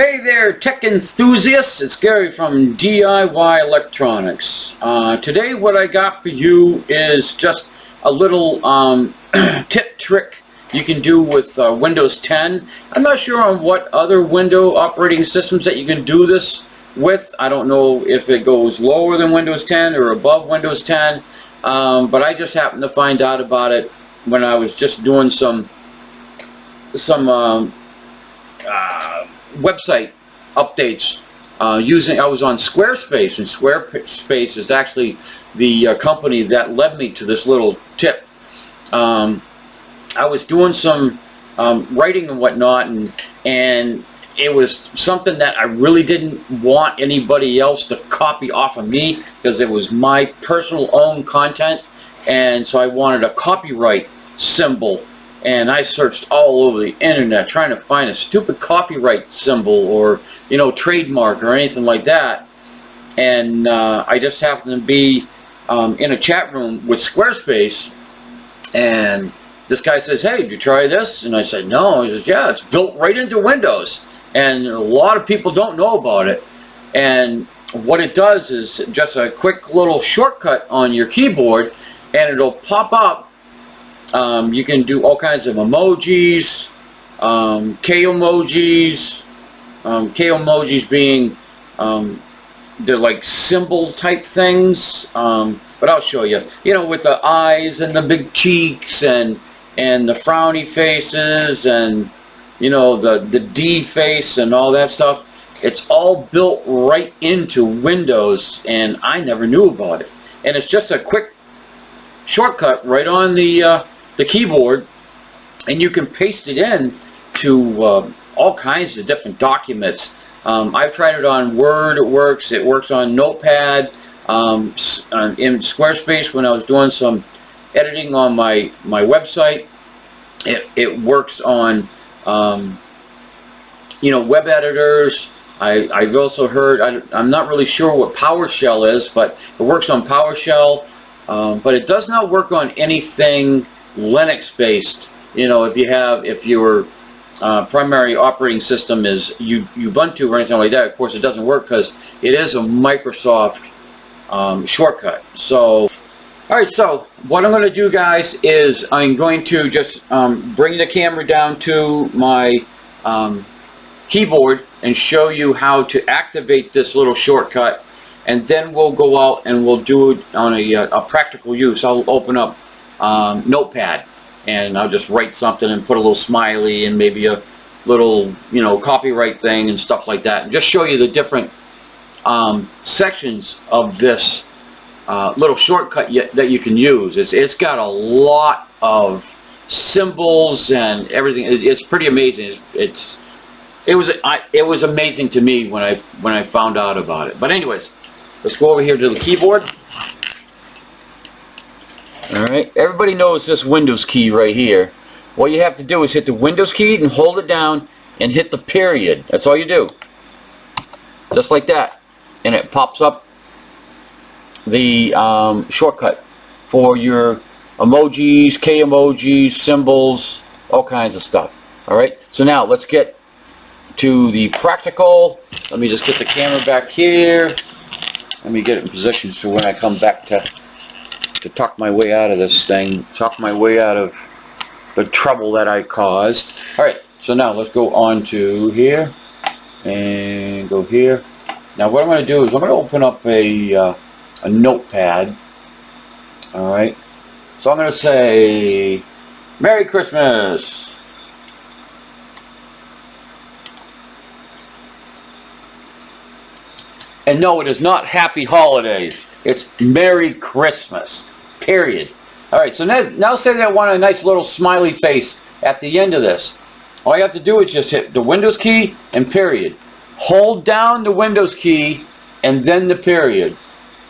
Hey there, tech enthusiasts. It's Gary from DIY Electronics. Today what I got for you is just a little tip trick you can do with Windows 10. I'm not sure on what other Windows operating systems that you can do this with. I don't know if it goes lower than Windows 10 or above Windows 10, but I just happened to find out about it when I was just doing some website updates I was on Squarespace, and Squarespace is actually the company that led me to this little tip. I was doing some writing and whatnot, and it was something that I really didn't want anybody else to copy off of me, because it was my personal own content, and so I wanted a copyright symbol. And I searched all over the internet trying to find a stupid copyright symbol or, trademark or anything like that. And I just happened to be in a chat room with Squarespace, and this guy says, "Hey, did you try this?" And I said, "No." He says, "Yeah, it's built right into Windows, and a lot of people don't know about it. And what it does is just a quick little shortcut on your keyboard, and it'll pop up. You can do all kinds of emojis, kaomojis, kaomojis being they're like symbol type things, but I'll show you. With the eyes and the big cheeks and the frowny faces and the D face and all that stuff. It's all built right into Windows, and I never knew about it. And it's just a quick shortcut right on the keyboard, and you can paste it in to all kinds of different documents. I've tried it on Word. It works on Notepad. In Squarespace, when I was doing some editing on my website, it works on web editors. I've also heard, I'm not really sure what PowerShell is, but it works on PowerShell. But it does not work on anything Linux based. If your primary operating system is Ubuntu or anything like that, of course it doesn't work because it is a Microsoft shortcut. So alright, so what I'm going to do, guys, is I'm going to just bring the camera down to my keyboard and show you how to activate this little shortcut, and then we'll go out and we'll do it on a practical use. I'll open up Notepad, and I'll just write something and put a little smiley and maybe a little copyright thing and stuff like that, and just show you the different sections of this little shortcut that you can use. It's got a lot of symbols and everything. It's pretty amazing. It was amazing to me when I found out about it. But anyways, let's go over here to the keyboard. Alright, everybody knows this Windows key right here. What you have to do is hit the Windows key and hold it down and hit the period. That's all you do. Just like that. And it pops up the shortcut for your emojis, kaomojis, symbols, all kinds of stuff. Alright, so now let's get to the practical. Let me just get the camera back here. Let me get it in position so when I come back to talk my way out of this thing, talk my way out of the trouble that I caused. Alright, so now let's go on to here and go here. Now what I'm going to do is I'm going to open up a notepad. Alright, so I'm going to say Merry Christmas. And no, it is not Happy Holidays. It's Merry Christmas. Period. Alright, so now say that I want a nice little smiley face at the end of this. All you have to do is just hit the Windows key and period. Hold down the Windows key and then the period.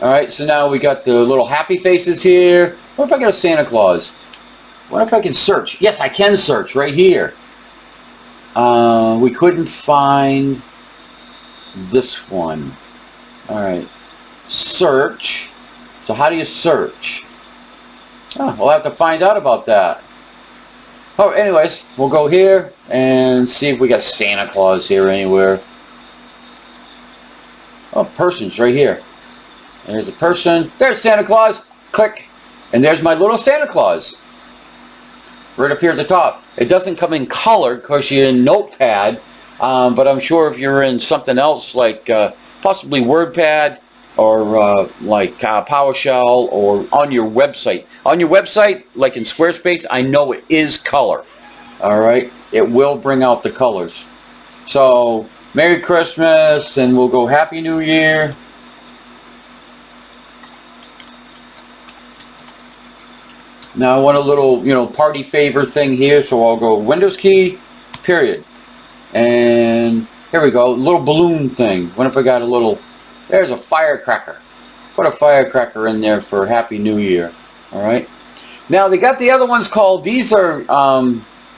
Alright, so now we got the little happy faces here. What if I got a Santa Claus? What if I can search? Yes, I can search right here. We couldn't find this one. Alright. Search. So how do you search? Oh, we'll have to find out about that. Oh, anyways, we'll go here and see if we got Santa Claus here anywhere. Oh, person's right here. There's a person. There's Santa Claus. Click. And there's my little Santa Claus. Right up here at the top. It doesn't come in color because you're in Notepad. But I'm sure if you're in something else like possibly WordPad or like PowerShell or on your website. On your website, like in Squarespace, I know it is color. Alright? It will bring out the colors. So, Merry Christmas, and we'll go Happy New Year. Now I want a little, party favor thing here, so I'll go Windows key, period. And here we go, little balloon thing. What if I got a little, there's a firecracker. Put a firecracker in there for Happy New Year. Alright. Now they got the other ones called, these are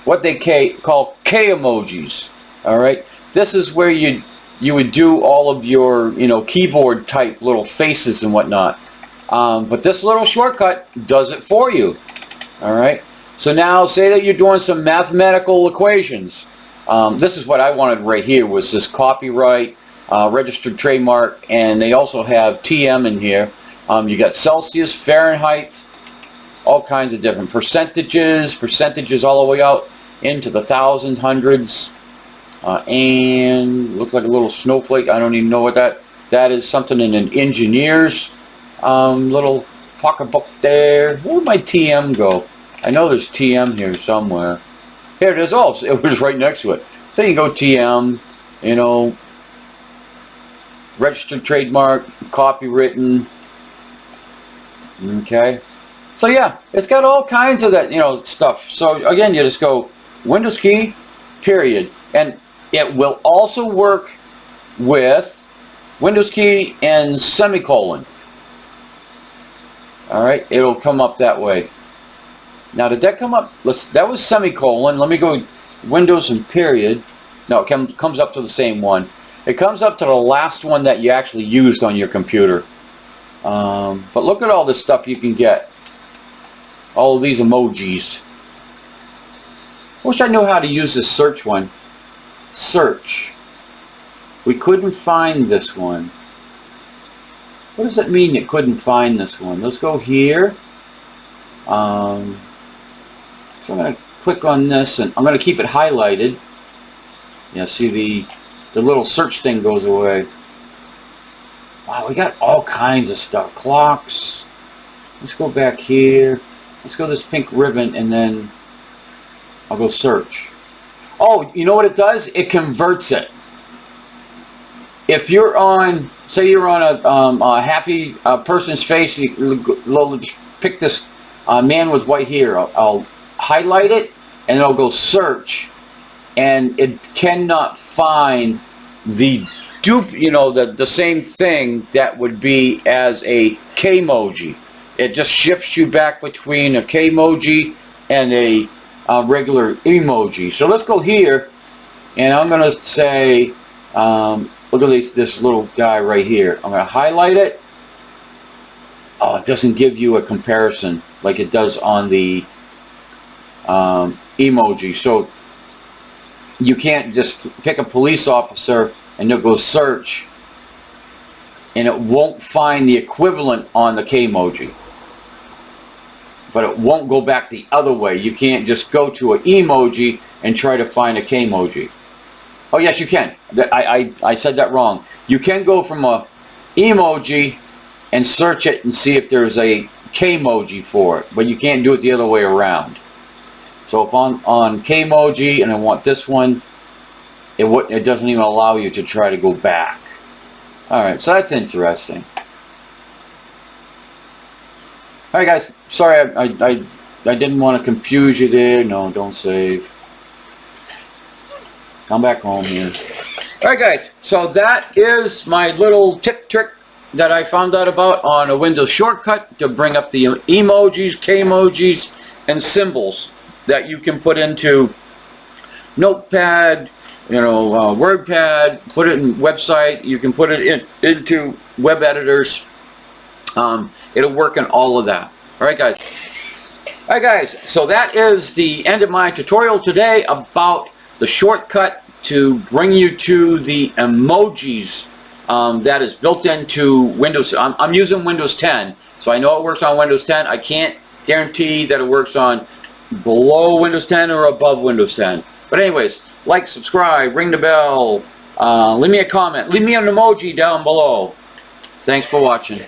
what they call kaomojis. Alright. This is where you would do all of your, keyboard type little faces and whatnot. But this little shortcut does it for you. Alright. So now say that you're doing some mathematical equations. This is what I wanted right here, was this copyright, registered trademark, and they also have TM in here. You got Celsius, Fahrenheit, all kinds of different percentages all the way out into the thousands, hundreds, and looks like a little snowflake. I don't even know what that is. Something in an engineer's little pocketbook there. Where'd my TM go? I know there's TM here somewhere. Here it is. Oh, it was right next to it. So you can go TM, registered trademark, copywritten. Okay. So yeah, it's got all kinds of that, stuff. So again, you just go Windows key, period. And it will also work with Windows key and semicolon. Alright, it'll come up that way. Now did that come up? That was semicolon. Let me go Windows and period. No, it comes up to the same one. It comes up to the last one that you actually used on your computer. But look at all this stuff you can get. All of these emojis. Wish I knew how to use this search one. Search. We couldn't find this one. What does it mean you couldn't find this one? Let's go here. So I'm going to click on this, and I'm going to keep it highlighted. Yeah, see the little search thing goes away. Wow, we got all kinds of stuff. Clocks. Let's go back here. Let's go this pink ribbon, and then I'll go search. Oh, you know what it does? It converts it. If you're on, say you're on a happy person's face, you pick this man with white hair. I'll highlight it, and it'll go search, and it cannot find the dupe, the same thing that would be as a kaomoji. It just shifts you back between a kaomoji and a regular emoji. So let's go here, and I'm going to say, look at this little guy right here. I'm going to highlight it. Oh, it doesn't give you a comparison like it does on the emoji. So you can't just pick a police officer and you'll go search, and it won't find the equivalent on the kaomoji. But it won't go back the other way. You can't just go to an emoji and try to find a kaomoji. Oh yes, you can. I said that wrong. You can go from a emoji and search it and see if there's a kaomoji for it, but you can't do it the other way around. So if I'm on kaomoji and I want this one, it doesn't even allow you to try to go back. Alright, so that's interesting. Alright guys, sorry I didn't want to confuse you there. No, don't save. Come back home here. Alright guys, so that is my little tip trick that I found out about on a Windows shortcut to bring up the emojis, kaomojis, and symbols that you can put into Notepad, WordPad, put it in website, you can put it into web editors. It'll work in all of that. Alright guys. Alright guys, so that is the end of my tutorial today about the shortcut to bring you to the emojis that is built into Windows. I'm using Windows 10, so I know it works on Windows 10. I can't guarantee that it works on below Windows 10 or above Windows 10. But anyways, like, subscribe, ring the bell, leave me a comment, leave me an emoji down below. Thanks for watching.